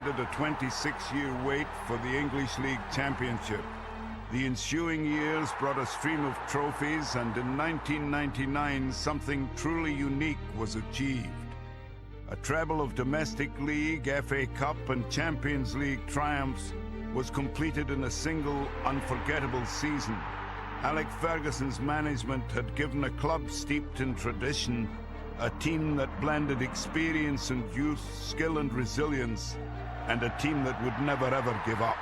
Did a 26-year wait for the English League Championship. The ensuing years brought a stream of trophies, and in 1999 something truly unique was achieved. A treble of domestic league, FA Cup and Champions League triumphs was completed in a single unforgettable season. Alex Ferguson's management had given a club steeped in tradition, a team that blended experience and youth, skill and resilience, and a team that would never ever give up.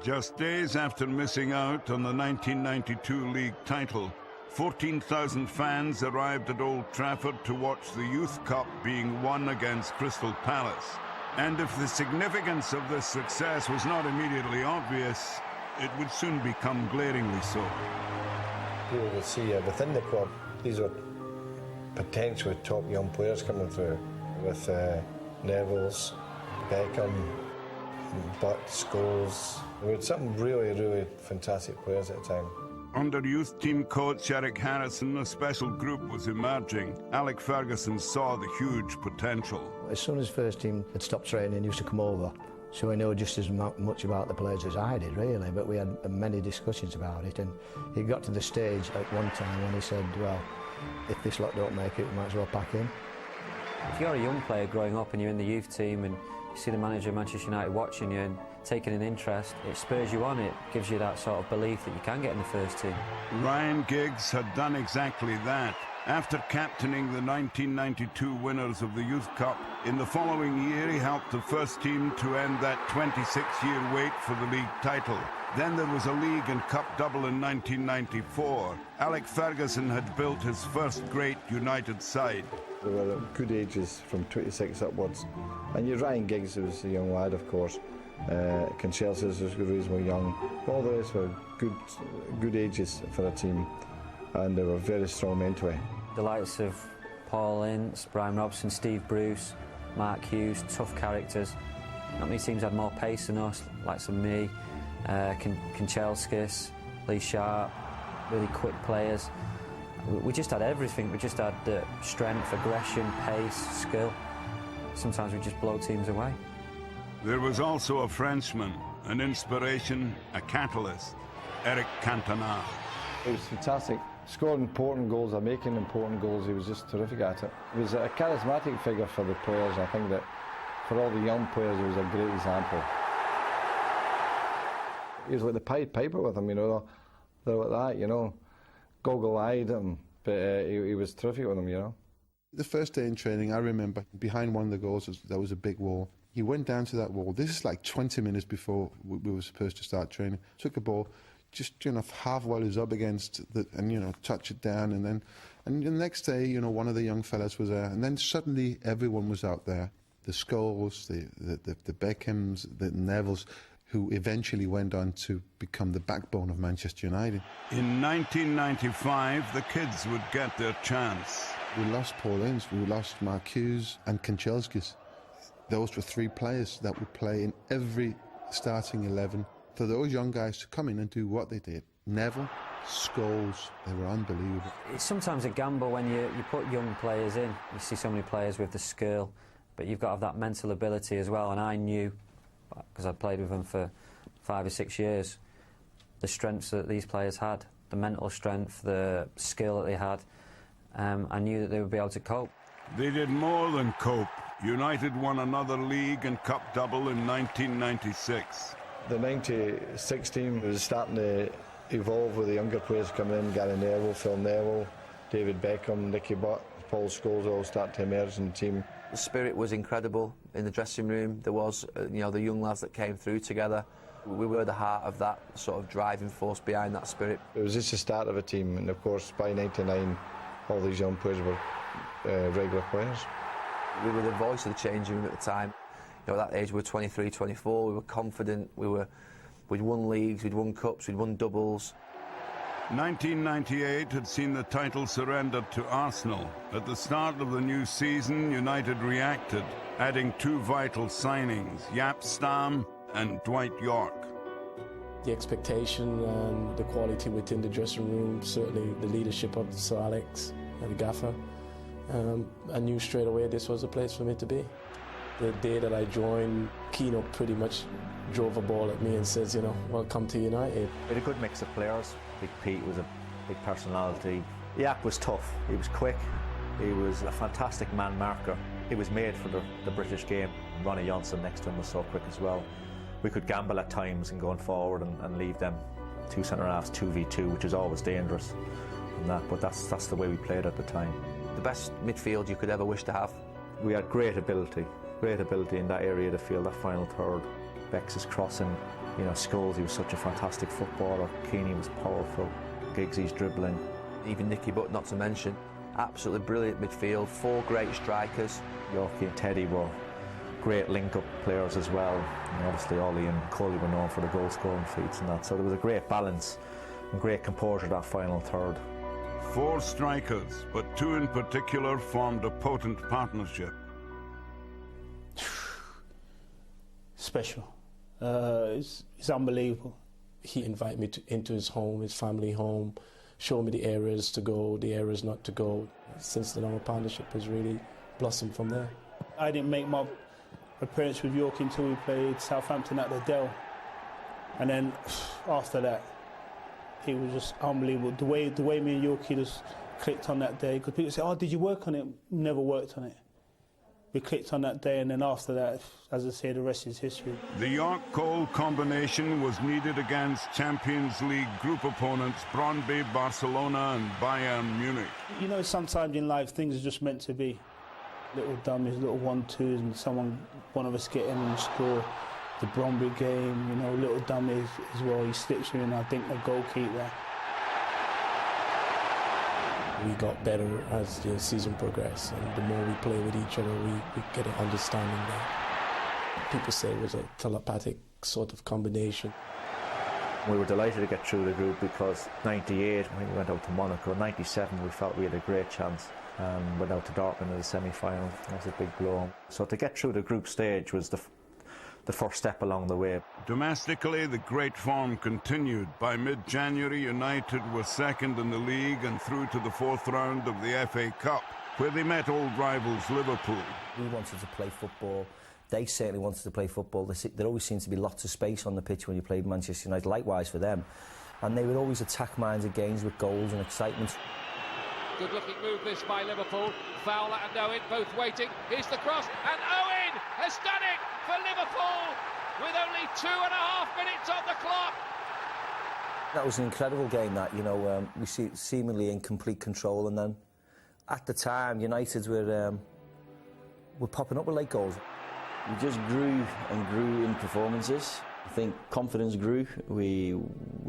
Just days after missing out on the 1992 league title, 14,000 fans arrived at Old Trafford to watch the Youth Cup being won against Crystal Palace. And if the significance of this success was not immediately obvious, it would soon become glaringly so. People will see within the club, these are potentially top young players coming through, with Neville's, Beckham, Butt, Scholes. We had some really fantastic players at the time. Under youth team coach Eric Harrison, a special group was emerging. Alex Ferguson saw the huge potential. As soon as first team had stopped training, he used to come over. So he knew just as much about the players as I did, really, but we had many discussions about it. And he got to the stage at one time when he said, well, if this lot don't make it, we might as well pack in. If you're a young player growing up and you're in the youth team and you see the manager of Manchester United watching you and taking an interest, it spurs you on, it gives you that sort of belief that you can get in the first team. Ryan Giggs had done exactly that. After captaining the 1992 winners of the Youth Cup, in the following year he helped the first team to end that 26-year wait for the league title. Then there was a league and cup double in 1994. Alex Ferguson had built his first great United side. They were at good ages, from 26 upwards. And you're Ryan Giggs, who was a young lad, of course. Conchelsis was reasonably young. All the rest were good ages for a team, and they were very strong mentally. The likes of Paul Ince, Brian Robson, Steve Bruce, Mark Hughes, tough characters. Not many teams had more pace than us, likes of me, Conchelskis, Lee Sharp, really quick players. We just had everything. We just had the strength, aggression, pace, skill. Sometimes we just blow teams away. There was also a Frenchman, an inspiration, a catalyst, Eric Cantona. It was fantastic. Scoring important goals or making important goals, he was just terrific at it. He was a charismatic figure for the players. I think that for all the young players, he was a great example. He was like the Pied Piper with them, you know. They're like that, you know. Goggle-eyed him, but he was terrific with them, you know. The first day in training, I remember behind one of the goals, there was a big wall. He went down to that wall. This is like 20 minutes before we were supposed to start training. Took the ball, just, you know, half while he was up against and, you know, touch it down. And the next day, you know, one of the young fellas was there. And then suddenly everyone was out there. The Scholes, the Beckhams, the Nevilles, who eventually went on to become the backbone of Manchester United. In 1995, the kids would get their chance. We lost Paul Ince, we lost Mark Hughes and Conchelskis. Those were three players that would play in every starting 11. For those young guys to come in and do what they did, Neville, Scholes, they were unbelievable. It's sometimes a gamble when you put young players in. You see so many players with the skill, but you've got to have that mental ability as well. And I knew, because I played with them for 5 or 6 years, the strengths that these players had, the mental strength, the skill that they had. I knew that they would be able to cope. They did more than cope. United won another league and cup double in 1996. The 96 team was starting to evolve with the younger players coming in, Gary Neville, Phil Neville, David Beckham, Nicky Butt, Paul Scholes all started to emerge in the team. The spirit was incredible in the dressing room. There was, you know, the young lads that came through together. We were the heart of that sort of driving force behind that spirit. It was just the start of a team, and of course by '99 all these young players were regular players. We were the voice of the changing room at the time. You know, at that age, we were 23, 24. We were confident. We'd won leagues, we'd won cups, we'd won doubles. 1998 had seen the title surrendered to Arsenal. At the start of the new season, United reacted, adding two vital signings, Jaap Stam and Dwight York. The expectation and the quality within the dressing room, certainly the leadership of Sir Alex and the gaffer, I knew straight away this was the place for me to be. The day that I joined, Keano pretty much drove a ball at me and says, you know, welcome to United. We had a good mix of players. Big Pete was a big personality. Jaap was tough, he was quick, he was a fantastic man marker. He was made for the British game. Ronnie Johnson next to him was so quick as well. We could gamble at times and going forward and leave them two centre-halves 2v2, which is always dangerous. But that's the way we played at the time. The best midfield you could ever wish to have. We had great ability in that area of the field, that final third. Bex is crossing, you know, Scholes, he was such a fantastic footballer. Keane was powerful, Giggsy's dribbling. Even Nicky Butt, not to mention. Absolutely brilliant midfield, four great strikers. Yorkie and Teddy were great link-up players as well. And obviously Ollie and Coley were known for the goal-scoring feats and that. So there was a great balance and great composure that final third. Four strikers, but two in particular formed a potent partnership. Special. It's unbelievable. He invited me into his home, his family home, showed me the areas to go, the areas not to go. Since then, our partnership has really blossomed from there. I didn't make my appearance with York until we played Southampton at the Dell. And then after that, it was just unbelievable. The way me and Yorkie just clicked on that day. Because people say, oh, did you work on it? Never worked on it. We clicked on that day, and then after that, as I say, the rest is history. The York-Cole combination was needed against Champions League group opponents Brøndby, Barcelona and Bayern Munich. You know, sometimes in life, things are just meant to be. Little dummies, little 1-2s, and one of us get in and score. The Brøndby game, you know, little dummies as well. He slips in, I think, the goalkeeper. We got better as the season progressed, and the more we play with each other, we get an understanding that people say it was a telepathic sort of combination. We were delighted to get through the group because 98, when we went out to Monaco, 97 we felt we had a great chance. Went out to Dortmund in the semi-final. That was a big blow. So to get through the group stage was the first step along the way. Domestically, the great form continued. By mid-January, United were second in the league and through to the fourth round of the FA Cup, where they met old rivals Liverpool. We wanted to play football. They certainly wanted to play football. There always seemed to be lots of space on the pitch when you played Manchester United, likewise for them. And they would always attack minded games with goals and excitement. Good looking move this by Liverpool. Fowler and Owen both waiting. Here's the cross, and Owen has done it for Liverpool with only 2.5 minutes on the clock. That was an incredible game, that, you know, we see seemingly in complete control, and then at the time United were popping up with late goals. We just grew and grew in performances. I think confidence grew. We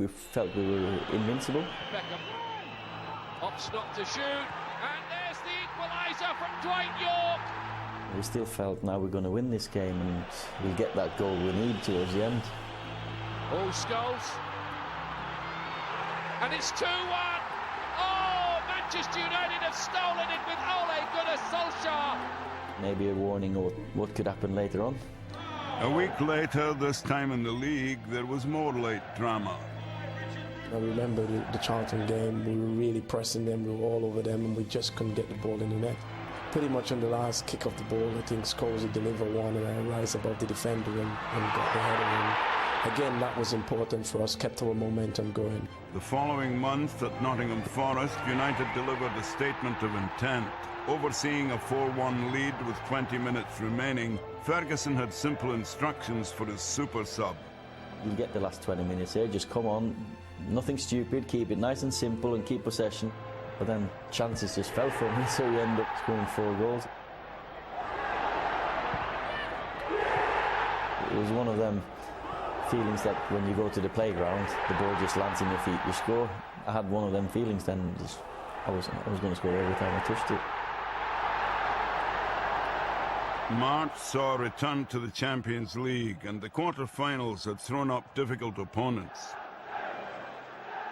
felt we were invincible. Beckham opts not to shoot, and there's the equaliser from Dwight York. We still felt now we're going to win this game and we'll get that goal we need towards the end. All Scholes, and it's 2-1. Oh, Manchester United have stolen it with Ole Gunnar Solskjaer. Maybe a warning of what could happen later on. A week later, this time in the league, there was more late drama. I remember the Charlton game. We were really pressing them, we were all over them, and we just couldn't get the ball in the net. Pretty much on the last kick of the ball, I think Scholes would deliver one, and I rise above the defender and got the header. And again, that was important for us, kept our momentum going. The following month at Nottingham Forest, United delivered a statement of intent. Overseeing a 4-1 lead with 20 minutes remaining, Ferguson had simple instructions for his super sub. You'll get the last 20 minutes here, just come on, nothing stupid, keep it nice and simple and keep possession. But then chances just fell for me, so we end up scoring 4 goals. It was one of them feelings that when you go to the playground, the ball just lands in your feet, you score. I had one of them feelings then, I was going to score every time I touched it. March saw a return to the Champions League, and the quarter-finals had thrown up difficult opponents.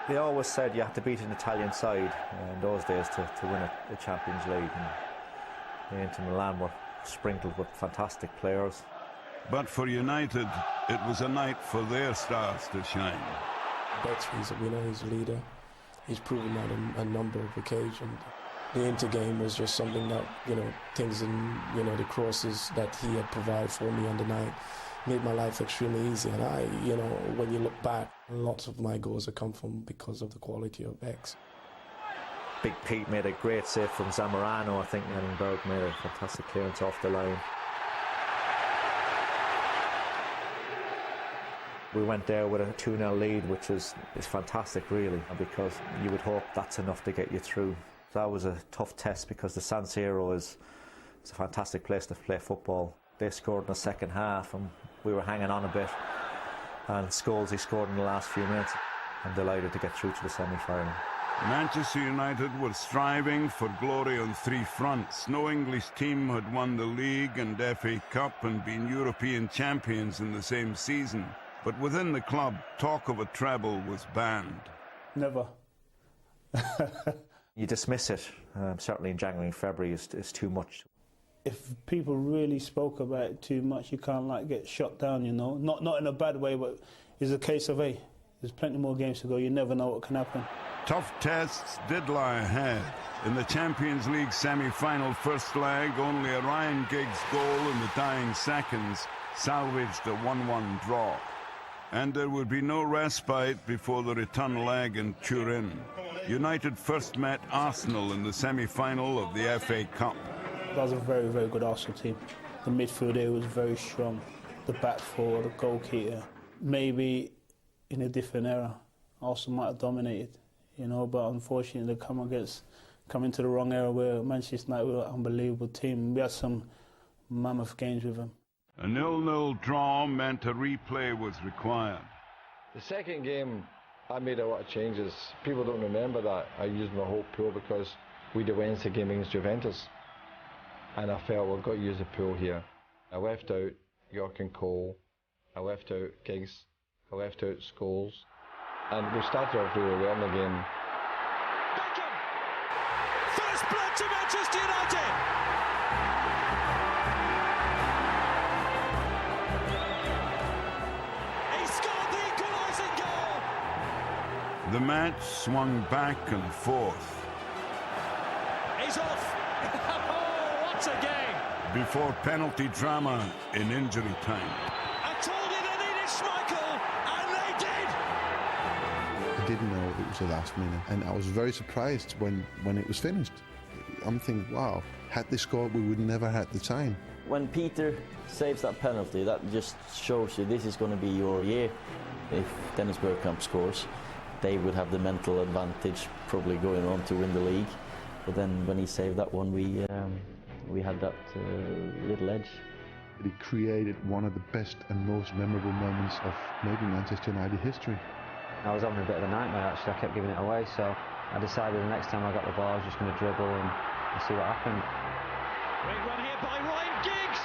They always said you had to beat an Italian side in those days to win a Champions League. And Inter Milan were sprinkled with fantastic players. But for United, it was a night for their stars to shine. He's a winner, he's a leader. He's proven that on a number of occasions. The Inter game was just something that, things in, the crosses that he had provided for me on the night made my life extremely easy. And when you look back, lots of my goals have come from because of the quality of X. Big Pete made a great save from Zamorano, I think, and Berg made a fantastic clearance off the line. We went there with a 2-0 lead, which is fantastic, really, because you would hope that's enough to get you through. That was a tough test because the San Siro is a fantastic place to play football. They scored in the second half and we were hanging on a bit, and Scholes scored in the last few minutes. I'm delighted to get through to the semi-final. Manchester United were striving for glory on three fronts. No English team had won the league and FA Cup and been European champions in the same season. But within the club, talk of a treble was banned. Never. You dismiss it, certainly in January and February, is too much. If people really spoke about it too much, you can't get shut down, Not in a bad way, but it's a case of, hey, there's plenty more games to go. You never know what can happen. Tough tests did lie ahead. In the Champions League semi-final first leg, only a Ryan Giggs goal in the dying seconds salvaged a 1-1 draw. And there would be no respite before the return leg in Turin. United first met Arsenal in the semi-final of the FA Cup. That was a very, very good Arsenal team. The midfield there was very strong. The back four, the goalkeeper. Maybe in a different era, Arsenal might have dominated, but unfortunately they come into the wrong era where Manchester United were an unbelievable team. We had some mammoth games with them. A 0-0 draw meant a replay was required. The second game, I made a lot of changes. People don't remember that. I used my whole pool because we had a Wednesday game against Juventus. And I felt we've got to use the pool here. I left out York and Cole. I left out Giggs. I left out Scholes. And we started off really well in the game. Beckham! First blood to Manchester United! The match swung back and forth. He's off. Oh, what a game! Before penalty drama in injury time. I told you they needed Schmeichel, and they did! I didn't know it was the last minute, and I was very surprised when it was finished. I'm thinking, wow, had they scored, we would never had the time. When Peter saves that penalty, that just shows you this is going to be your year. If Dennis Bergkamp scores, they would have the mental advantage, probably going on to win the league. But then when he saved that one, we had that little edge. He created one of the best and most memorable moments of maybe Manchester United history. I was having a bit of a nightmare, actually. I kept giving it away, so I decided the next time I got the ball I was just going to dribble and see what happened. Great run here by Ryan Giggs.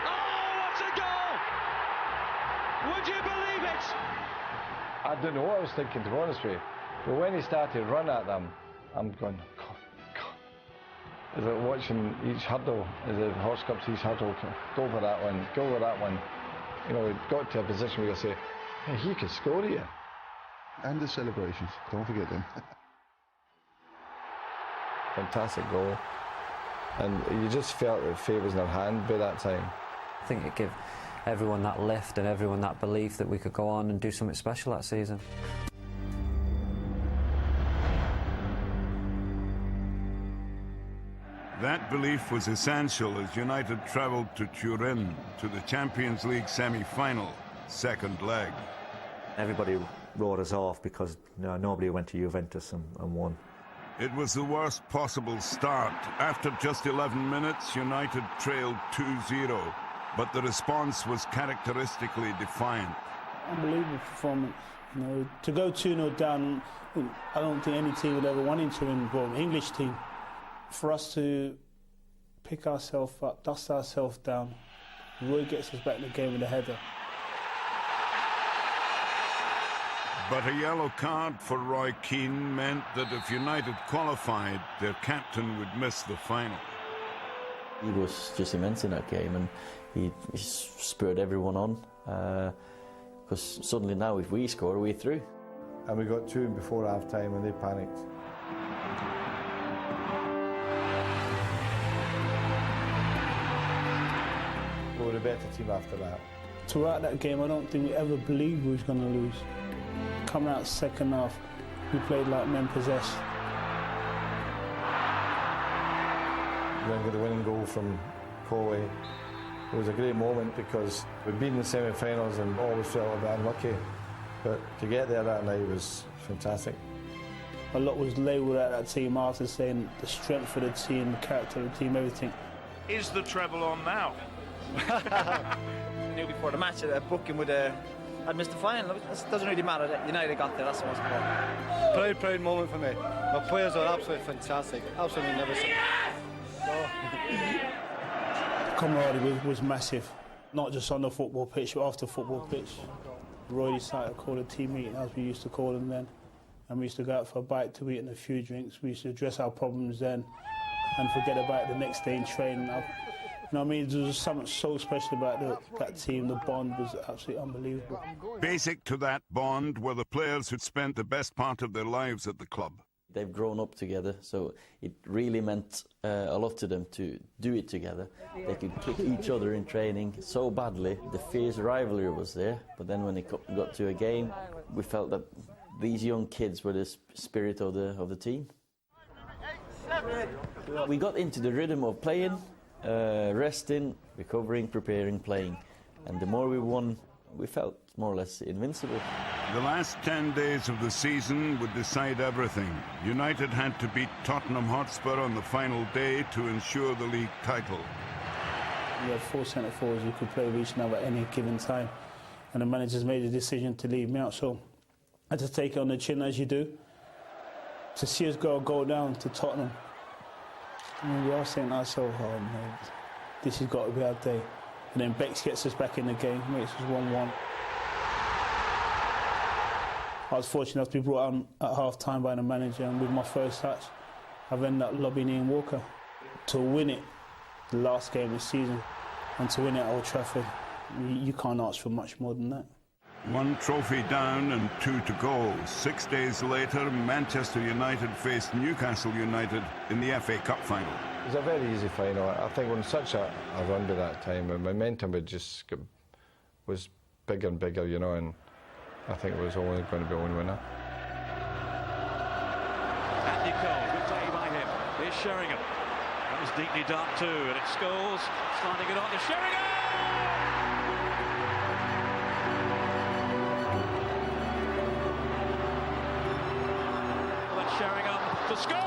Oh, what a goal! Would you believe it? I don't know what I was thinking, to be honest with you. But when he started to run at them, I'm going, God. Is it watching each hurdle, as the horse comes each hurdle, go for that one, go for that one. It got to a position where you say, hey, he could score here. And the celebrations, don't forget them. Fantastic goal. And you just felt that fate was in their hand by that time. I think it gave everyone that lift and everyone that belief that we could go on and do something special that season. That belief was essential as United travelled to Turin to the Champions League semi-final, second leg. Everybody wrote us off because nobody went to Juventus and won. It was the worst possible start. After just 11 minutes, United trailed 2-0, but the response was characteristically defiant. Unbelievable performance. To go 2-0 down, I don't think any team would ever want him to win, but English team. For us to pick ourselves up, dust ourselves down. Roy gets us back in the game with a header. But a yellow card for Roy Keane meant that if United qualified, their captain would miss the final. He was just immense in that game, and he spurred everyone on. Because suddenly now, if we score, we're through. And we got 2 before half-time and they panicked. We were a better team after that. Throughout that game, I don't think we ever believed we was going to lose. Coming out second half, we played like men possessed. We then got the winning goal from Colway. It was a great moment because we'd been in the semi-finals and always felt a bit unlucky. But to get there that night was fantastic. A lot was labelled at that team after, saying the strength of the team, the character of the team, everything. Is the treble on now? I knew before the match that a booking would I'd missed the final. It doesn't really matter that United got there, that's the most important. Proud moment for me. My players are absolutely fantastic, absolutely never seen. The camaraderie was massive, not just on the football pitch, but off the football pitch. Roy decided to call a team meeting, as we used to call them then, and we used to go out for a bite to eat and a few drinks. We used to address our problems then and forget about it the next day in training. You know what I mean? There was something so special about that team. The bond was absolutely unbelievable. Basic to that bond were the players who'd spent the best part of their lives at the club. They've grown up together, so it really meant a lot to them to do it together. They could kick each other in training so badly. The fierce rivalry was there, but then when it got to a game, we felt that these young kids were the spirit of the team. We got into the rhythm of playing, resting, recovering, preparing, playing. And the more we won, we felt more or less invincible. The last 10 days of the season would decide everything. United had to beat Tottenham Hotspur on the final day to ensure the league title. We had 4 centre-forwards who could play with each other at any given time. And the managers made a decision to leave me out. So I had to take it on the chin, as you do. To see us go down to Tottenham, I mean, we are saying to ourselves, oh no, this has got to be our day. And then Bex gets us back in the game, makes us 1-1. I was fortunate enough to be brought on at half-time by the manager, and with my first touch, I've ended up lobbying Ian Walker to win it, the last game of the season, and to win it at Old Trafford. You can't ask for much more than that. 1 trophy down and 2 to go. 6 days later, Manchester United faced Newcastle United in the FA Cup final. It was a very easy final. I think when such a run at that time, the momentum was bigger and bigger, you know, and I think it was only going to be one winner. Andy Cole, good play by him. Here's Sheringham. That was deeply done too, and it's Scholes sliding it on to Sheringham! Sheringham to score!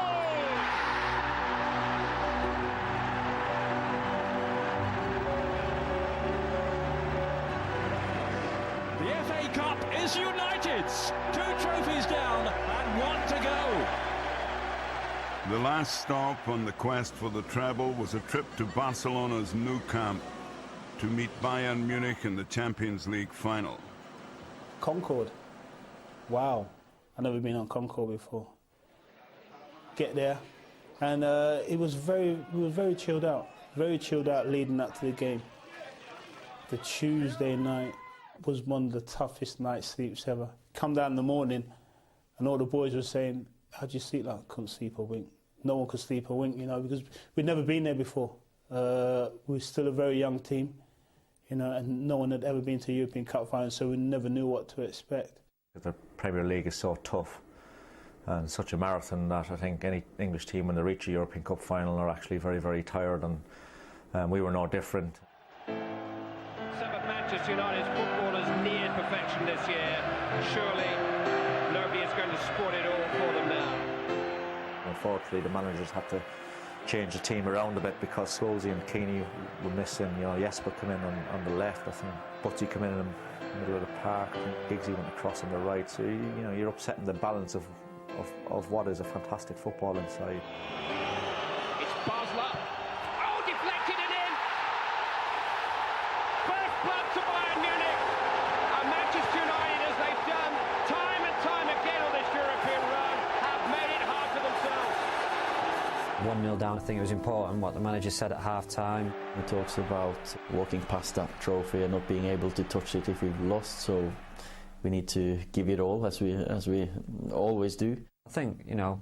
The FA Cup is United's. 2 trophies down and 1 to go. The last stop on the quest for the treble was a trip to Barcelona's Nou Camp to meet Bayern Munich in the Champions League final. Concord. Wow. I've never been on Concord before. Get there, and we was very chilled out leading up to the game. The Tuesday night was one of the toughest night sleeps ever. Come down in the morning, and all the boys were saying, "How'd you sleep?" Like, couldn't sleep a wink. No one could sleep a wink, you know, because we'd never been there before. We were still a very young team, you know, and no one had ever been to a European Cup final, so we never knew what to expect. The Premier League is so tough and such a marathon that I think any English team, when they reach a European Cup final, are actually very, very tired, and we were no different. Some of Manchester United's footballers neared perfection this year. Surely nobody is going to spoil it all for them now. Unfortunately, the managers had to change the team around a bit because Solzy and Keeney were missing. You know, Jesper come in on the left, I think Butty come in the middle of the park, I think Giggsy went across on the right. So you know, you're upsetting the balance of what is a fantastic football inside. It's Basler. Oh, down. I think it was important what the manager said at half-time. He talks about walking past that trophy and not being able to touch it if we've lost, so we need to give it all, as we always do. I think, you know,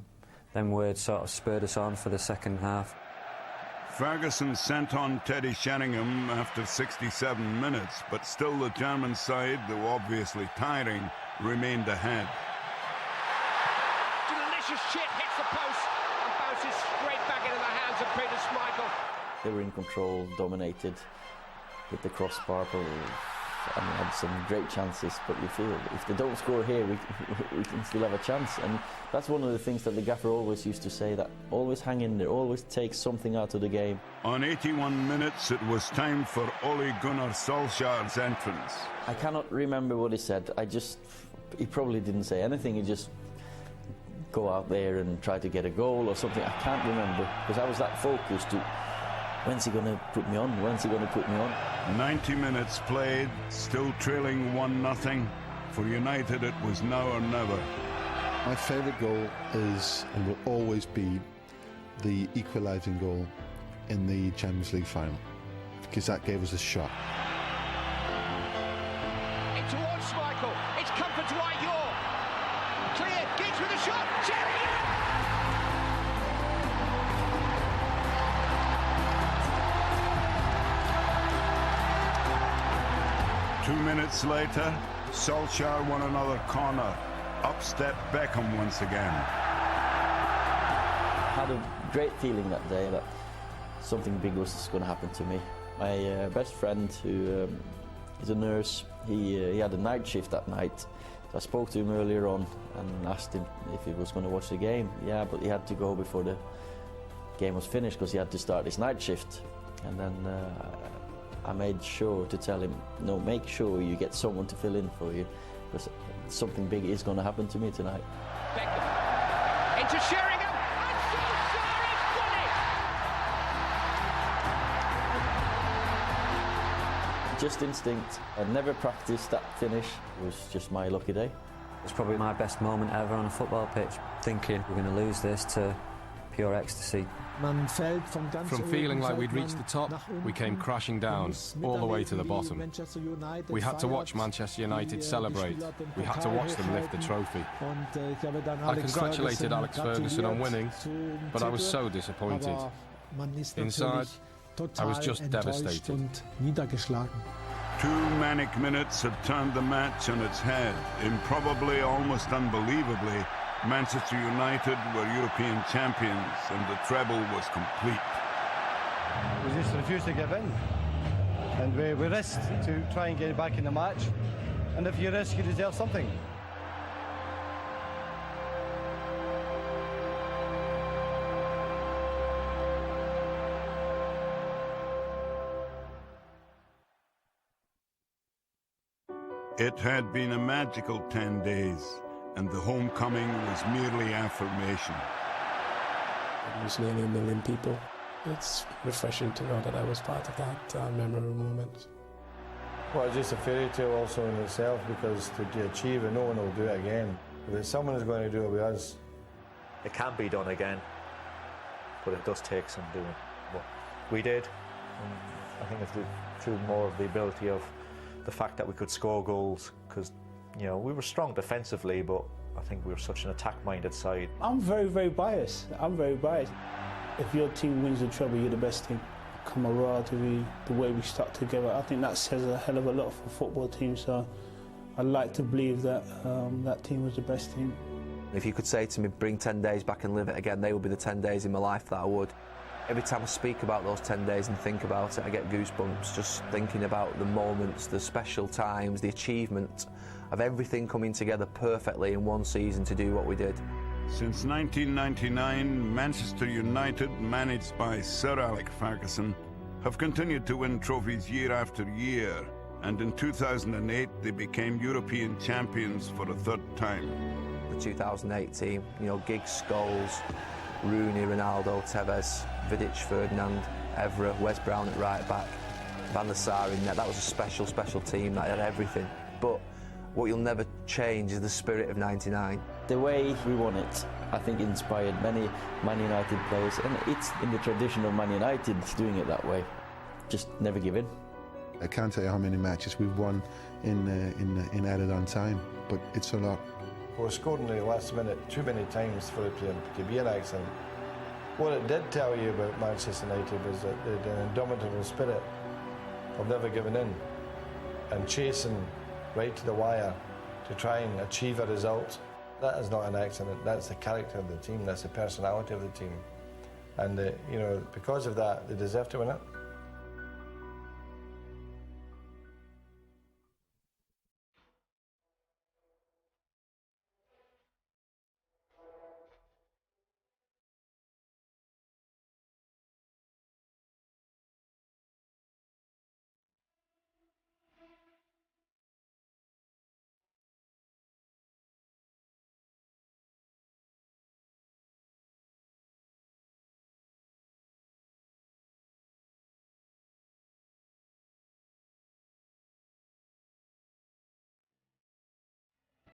them words sort of spurred us on for the second half. Ferguson sent on Teddy Sheringham after 67 minutes, but still the German side, though obviously tiring, remained ahead. Delicious shit hits the post and bounces straight back into the hands of Peter Schmeichel. They were in control, dominated, hit the crossbar, and had some great chances, but you feel if they don't score here, we can still have a chance. And that's one of the things that the gaffer always used to say, that always hang in there, always take something out of the game. On 81 minutes, it was time for Ole Gunnar Solskjaer's entrance. I cannot remember what he said. He probably didn't say anything. He just go out there and try to get a goal or something. I can't remember, because I was that focused to, when's he going to put me on? When's he going to put me on? 90 minutes played, still trailing 1-0. For United, it was now or never. My favourite goal is and will always be the equalising goal in the Champions League final, because that gave us a shot. In towards Schmeichel. It's comfort to Ayor. Clear. Giggs with a shot. Sheringham! 2 minutes later, Solskjaer won another corner. Up stepped Beckham once again. I had a great feeling that day that something big was going to happen to me. My best friend, who is a nurse, he had a night shift that night. So I spoke to him earlier on and asked him if he was going to watch the game. Yeah, but he had to go before the game was finished because he had to start his night shift. And then I made sure to tell him, no, make sure you get someone to fill in for you, because something big is going to happen to me tonight. Beckham into Sheringham, and Solskjaer has won it! Just instinct. I never practiced that finish. It was just my lucky day. It's probably my best moment ever on a football pitch, thinking we're going to lose this to pure ecstasy. From feeling like we'd reached the top, we came crashing down, all the way to the bottom. We had to watch Manchester United celebrate. We had to watch them lift the trophy. I congratulated Alex Ferguson on winning, but I was so disappointed. Inside, I was just devastated. 2 manic minutes had turned the match on its head. Improbably, almost unbelievably, Manchester United were European champions and the treble was complete. We just refused to give in, and we risked to try and get back in the match, and if you risk, you deserve something. It had been a magical 10 days, and the homecoming was merely affirmation. It was nearly 1 million people. It's refreshing to know that I was part of that memorable moment. Well, it's just a fairy tale also in itself, because to achieve it, no one will do it again. If someone is going to do it with us. It can be done again, but it does take some doing. What we did, I think it's through more of the ability of the fact that we could score goals, because we were strong defensively, but I think we were such an attack-minded side. I'm very, very biased. If your team wins the treble, you're the best team. Camaraderie, the way we stuck together, I think that says a hell of a lot for a football team. So I'd like to believe that that team was the best team. If you could say to me, bring 10 days back and live it again, they would be the 10 days in my life that I would. Every time I speak about those 10 days and think about it, I get goosebumps just thinking about the moments, the special times, the achievement of everything coming together perfectly in one season to do what we did. Since 1999, Manchester United, managed by Sir Alex Ferguson, have continued to win trophies year after year, and in 2008 they became European champions for a third time. The 2008 team, Giggs, Scholes, Rooney, Ronaldo, Tevez, Vidic, Ferdinand, Evra, Wes Brown at right back, Van der Sar in net. That was a special, special team that had everything. But What you'll never change is the spirit of '99. The way we won it, I think, inspired many Man United players, and it's in the tradition of Man United doing it that way. Just never give in. I can't tell you how many matches we've won in added on time, but it's a lot. We were scored in the last minute too many times for it to be an accident. What it did tell you about Manchester United was that they had an indomitable spirit of never giving in and chasing right to the wire to try and achieve a result. That is not an accident. That's the character of the team. That's the personality of the team. And, you know, because of that, they deserve to win it.